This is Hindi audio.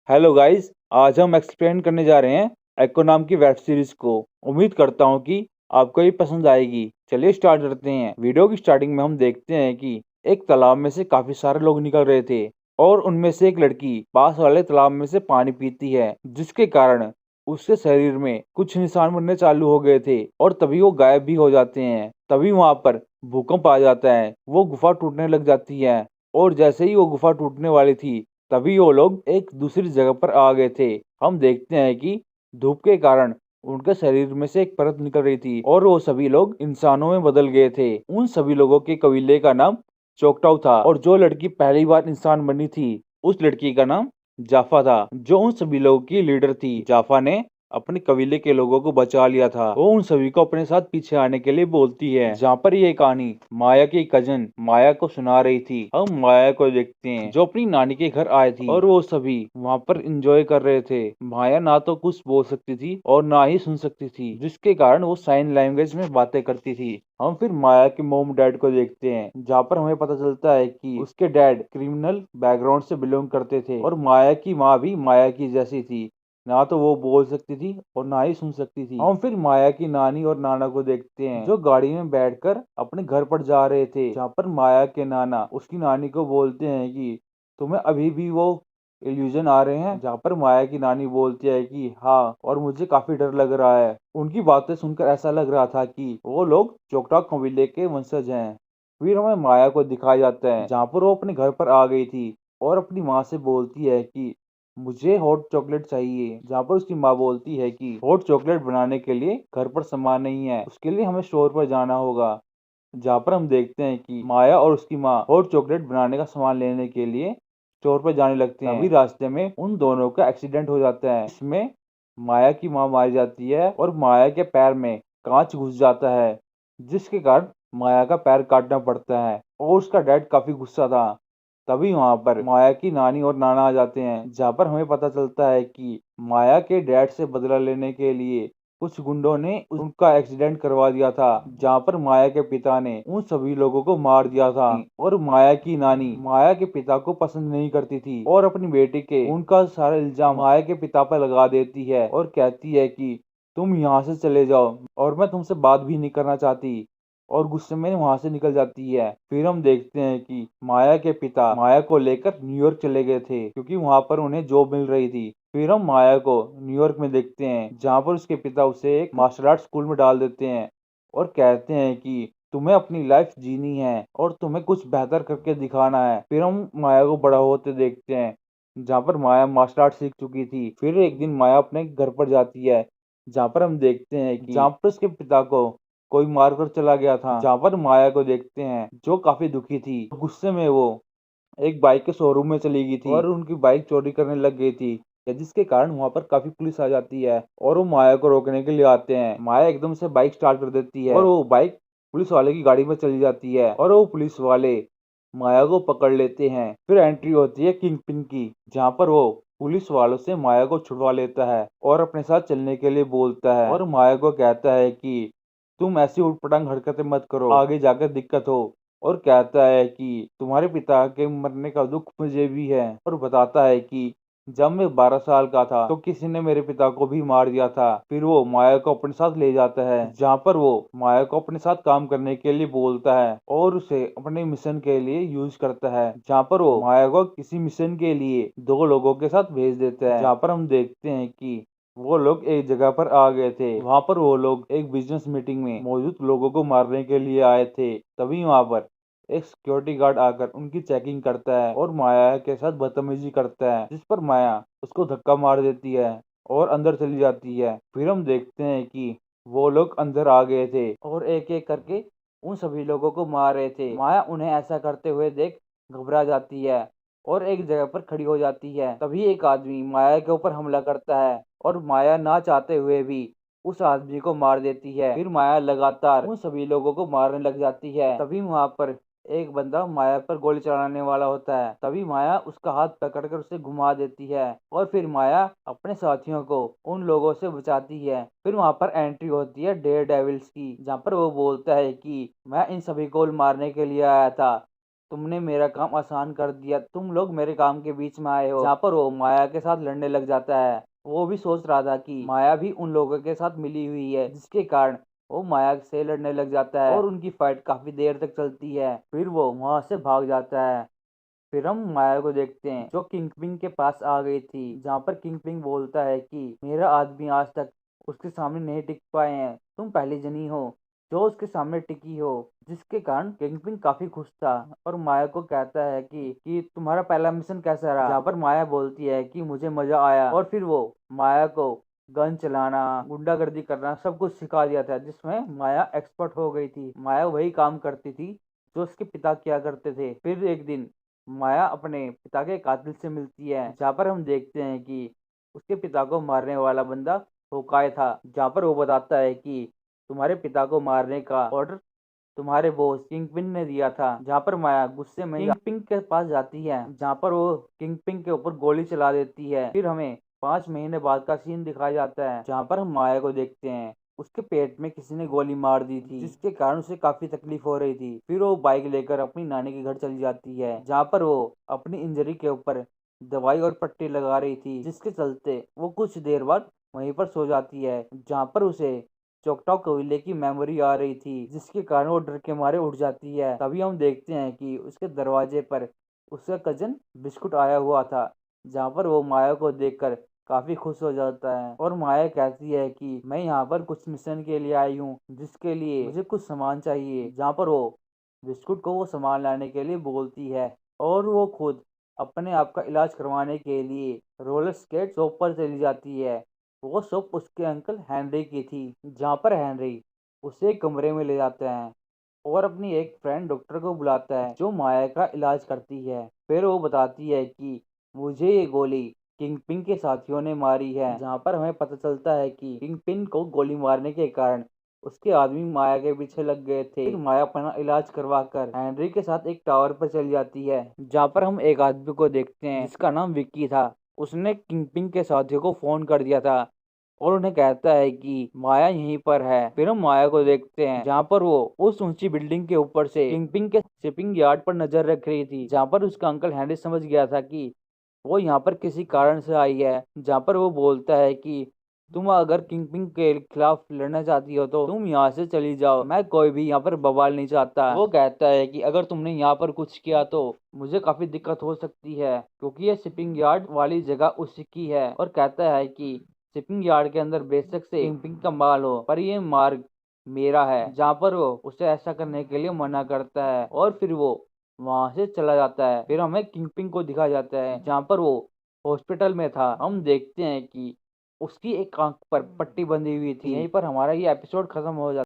Hello guys. आज हम एक्सप्लेन करने जा रहे हैं एको नाम की वेब सीरीज को। उम्मीद करता हूं कि आपको ये पसंद आएगी। चलिए स्टार्ट करते हैं। वीडियो की स्टार्टिंग में हम देखते हैं कि एक तालाब में से काफी सारे लोग निकल रहे थे और उनमें से एक लड़की पास वाले तालाब में से पानी पीती है, जिसके कारण उसके शरीर में कुछ निशान बनने चालू हो गए थे और तभी वो गायब भी हो जाते हैं। तभी वहां पर भूकंप आ जाता है, वो गुफा टूटने लग जाती है और जैसे ही वो गुफा टूटने वाली थी तभी वो लोग एक दूसरी जगह पर आ गए थे। हम देखते हैं कि धूप के कारण उनके शरीर में से एक परत निकल रही थी और वो सभी लोग इंसानों में बदल गए थे। उन सभी लोगों के कबीले का नाम चोकटाऊ था और जो लड़की पहली बार इंसान बनी थी उस लड़की का नाम जाफा था, जो उन सभी लोगों की लीडर थी। जाफा ने अपने कबीले के लोगों को बचा लिया था। वो उन सभी को अपने साथ पीछे आने के लिए बोलती है। जहाँ पर ये कहानी माया की कजन माया को सुना रही थी। हम माया को देखते हैं जो अपनी नानी के घर आए थी और वो सभी वहाँ पर एंजॉय कर रहे थे। माया ना तो कुछ बोल सकती थी और ना ही सुन सकती थी, जिसके कारण वो साइन लैंग्वेज में बातें करती थी। हम फिर माया के मोम डैड को देखते हैं, जहाँ पर हमें पता चलता है कि उसके डैड क्रिमिनल बैकग्राउंड से बिलोंग करते थे और माया की माँ भी माया की जैसी थी। ना तो वो बोल सकती थी और ना ही सुन सकती थी। हम फिर माया की नानी और नाना को देखते हैं जो गाड़ी में बैठकर अपने घर पर जा रहे थे, जहाँ पर माया के नाना उसकी नानी को बोलते हैं कि तुम्हें अभी भी वो इल्यूजन आ रहे हैं। जहाँ पर माया की नानी बोलती है कि हाँ, और मुझे काफी डर लग रहा है। उनकी बातें सुनकर ऐसा लग रहा था कि वो लोग चोकटा कबीले के वंशज हैं। फिर हमें माया को दिखाया जाता है जहाँ पर वो अपने घर पर आ गई थी और अपनी माँ से बोलती है कि मुझे हॉट चॉकलेट चाहिए। जहाँ पर उसकी माँ बोलती है कि हॉट चॉकलेट बनाने के लिए घर पर सामान नहीं है, उसके लिए हमें स्टोर पर जाना होगा। जहाँ पर हम देखते हैं कि माया और उसकी माँ हॉट चॉकलेट बनाने का सामान लेने के लिए स्टोर पर जाने लगते हैं। अभी रास्ते में उन दोनों का एक्सीडेंट हो जाता है, इसमें माया की माँ मारी जाती है और माया के पैर में कांच घुस जाता है, जिसके कारण माया का पैर काटना पड़ता है और उसका डैड काफी गुस्सा था। तभी वहां पर माया की नानी और नाना आ जाते हैं, जहाँ पर हमें पता चलता है कि माया के डैड से बदला लेने के लिए कुछ गुंडों ने उनका एक्सीडेंट करवा दिया था, जहाँ पर माया के पिता ने उन सभी लोगों को मार दिया था। और माया की नानी माया के पिता को पसंद नहीं करती थी और अपनी बेटी के उनका सारा इल्जाम माया के पिता पर लगा देती है और कहती है कि तुम यहाँ से चले जाओ और मैं तुमसे बात भी नहीं करना चाहती, और गुस्से में वहां से निकल जाती है। फिर हम देखते हैं कि माया के पिता माया को लेकर न्यूयॉर्क चले गए थे क्योंकि वहां पर उन्हें जॉब मिल रही थी। फिर हम माया को न्यूयॉर्क में देखते हैं, जहां पर उसके पिता उसे एक मार्शल आर्ट स्कूल में डाल देते हैं और कहते हैं कि तुम्हें अपनी लाइफ जीनी है और तुम्हें कुछ बेहतर करके दिखाना है। फिर हम माया को बड़ा होते देखते हैं, जहाँ पर माया मार्शल आर्ट सीख चुकी थी। फिर एक दिन माया अपने घर पर जाती है, जहाँ पर हम देखते हैं कि जहाँ पर उसके पिता को कोई मारकर चला गया था। जहाँ पर माया को देखते हैं जो काफी दुखी थी। गुस्से में वो एक बाइक के शोरूम में चली गई थी और उनकी बाइक चोरी करने लग गई थी, जिसके कारण वहां पर काफी पुलिस आ जाती है और वो माया को रोकने के लिए आते हैं। माया एकदम से बाइक स्टार्ट कर देती है और वो बाइक पुलिस वाले की गाड़ी में चली जाती है और वो पुलिस वाले माया को पकड़ लेते हैं। फिर एंट्री होती है किंग पिन की, जहाँ पर वो पुलिस वालों से माया को छुड़वा लेता है और अपने साथ चलने के लिए बोलता है और माया को कहता है कि तुम ऐसी उटपटांग हरकतें मत करो, आगे जाकर दिक्कत हो। और कहता है कि तुम्हारे पिता के मरने का दुख मुझे भी है, और बताता है कि जब मैं 12 साल का था तो किसी ने मेरे पिता को भी मार दिया था। फिर वो माया को अपने साथ ले जाता है, जहाँ पर वो माया को अपने साथ काम करने के लिए बोलता है और उसे अपने मिशन के लिए यूज करता है, जहाँ पर वो माया को किसी मिशन के लिए दो लोगों के साथ भेज देता है। जहाँ पर हम देखते हैं कि वो लोग एक जगह पर आ गए थे। वहां पर वो लोग एक बिजनेस मीटिंग में मौजूद लोगों को मारने के लिए आए थे। तभी वहां पर एक सिक्योरिटी गार्ड आकर उनकी चेकिंग करता है और माया के साथ बदतमीजी करता है, जिस पर माया उसको धक्का मार देती है और अंदर चली जाती है। फिर हम देखते हैं कि वो लोग अंदर आ गए थे और एक एक करके उन सभी लोगों को मार रहे थे। माया उन्हें ऐसा करते हुए देख घबरा जाती है और एक जगह पर खड़ी हो जाती है। तभी एक आदमी माया के ऊपर हमला करता है और माया ना चाहते हुए भी उस आदमी को मार देती है। फिर माया लगातार उन सभी लोगों को मारने लग जाती है। तभी वहां पर एक बंदा माया पर गोली चलाने वाला होता है। तभी माया उसका हाथ पकड़कर उसे घुमा देती है और फिर माया अपने साथियों को उन लोगों से बचाती है। फिर वहां पर एंट्री होती है डेयर डेविल्स की, जहाँ पर वो बोलता है कि मैं इन सभी को मारने के लिए आया था, तुमने मेरा काम आसान कर दिया, तुम लोग मेरे काम के बीच में आए हो। जहाँ पर वो माया के साथ लड़ने लग जाता है। वो भी सोच रहा था कि माया भी उन लोगों के साथ मिली हुई है, जिसके कारण वो माया से लड़ने लग जाता है और उनकी फाइट काफी देर तक चलती है। फिर वो वहां से भाग जाता है। फिर हम माया को देखते हैं जो किंगपिंग के पास आ गई थी, जहाँ पर किंगपिंग बोलता है कि मेरा आदमी आज तक उसके सामने नहीं टिक पाए हैं, तुम पहली जनी हो जो उसके सामने टिकी हो। जिसके कारण किंगपिंग काफी खुश था और माया को कहता है कि तुम्हारा पहला मिशन कैसा रहा। जहाँ पर माया बोलती है कि मुझे मजा आया और फिर वो माया को गन चलाना, गुंडागर्दी करना सब कुछ सिखा दिया था, जिसमें माया एक्सपर्ट हो गई थी। माया वही काम करती थी जो उसके पिता किया करते थे। फिर एक दिन माया अपने पिता के कातिल से मिलती है, जहाँ पर हम देखते हैं कि उसके पिता को मारने वाला बंदा होकाय था। जहाँ पर वो बताता है कि तुम्हारे पिता को मारने का ऑर्डर तुम्हारे बॉस किंगपिन ने दिया था। जहाँ पर माया गुस्से में किंगपिन के पास जाती है, जहाँ पर वो किंगपिन के ऊपर गोली चला देती है। फिर हमें 5 महीने बाद का सीन दिखाया जाता है, जहाँ पर हम माया को देखते हैं उसके पेट में किसी ने गोली मार दी थी, जिसके कारण उसे काफी तकलीफ हो रही थी। फिर वो बाइक लेकर अपनी नानी के घर चली जाती है, जहाँ पर वो अपनी इंजरी के ऊपर दवाई और पट्टी लगा रही थी, जिसके चलते वो कुछ देर बाद वहीं पर सो जाती है। जहाँ पर उसे चोकटाव कबीले की मेमोरी आ रही थी, जिसके कारण वो डर के मारे उठ जाती है। तभी हम देखते हैं कि उसके दरवाजे पर उसका कजन बिस्कुट आया हुआ था, जहाँ पर वो माया को देखकर काफी खुश हो जाता है और माया कहती है कि मैं यहाँ पर कुछ मिशन के लिए आई हूँ, जिसके लिए मुझे कुछ सामान चाहिए। जहाँ पर वो बिस्कुट को वो सामान लाने के लिए बोलती है और वो खुद अपने आप का इलाज करवाने के लिए रोलर स्केट शॉप पर चली जाती है। वो शॉप उसके अंकल हेनरी की थी, जहाँ पर हेनरी उसे एक कमरे में ले जाते हैं और अपनी एक फ्रेंड डॉक्टर को बुलाता है जो माया का इलाज करती है। फिर वो बताती है कि मुझे ये गोली किंगपिन के साथियों ने मारी है। जहाँ पर हमें पता चलता है कि किंगपिन को गोली मारने के कारण उसके आदमी माया के पीछे लग गए थे। फिर माया अपना इलाज करवा कर हेनरी के साथ एक टावर पर चली जाती है, जहाँ पर हम एक आदमी को देखते हैं जिसका नाम विक्की था। उसने किंगपिन के साथियों को फोन कर दिया था और उन्हें कहता है कि माया यहीं पर है। फिर हम माया को देखते हैं जहाँ पर वो उस ऊंची बिल्डिंग के ऊपर से किंगपिन के शिपिंग यार्ड पर नजर रख रही थी, जहाँ पर उसका अंकल हेनरी समझ गया था कि वो यहाँ पर किसी कारण से आई है। जहाँ पर वो बोलता है कि तुम अगर किंगपिन के खिलाफ लड़ना चाहती हो तो तुम यहाँ से चली जाओ, मैं कोई भी यहाँ पर बवाल नहीं चाहता। वो कहता है कि अगर तुमने यहाँ पर कुछ किया तो मुझे काफी दिक्कत हो सकती है, क्योंकि ये शिपिंग यार्ड वाली जगह उसी की है। और कहता है कि शिपिंग यार्ड के अंदर बेशक से किंगपिन का माल हो, पर ये मार्ग मेरा है। जहाँ पर वो उसे ऐसा करने के लिए मना करता है और फिर वो वहां से चला जाता है। फिर हमें किंगपिन को दिखाया जाता है जहाँ पर वो हॉस्पिटल में था। हम देखते हैं कि उसकी एक आंख पर पट्टी बंधी हुई थी। यहीं पर हमारा ये एपिसोड खत्म हो जाता है।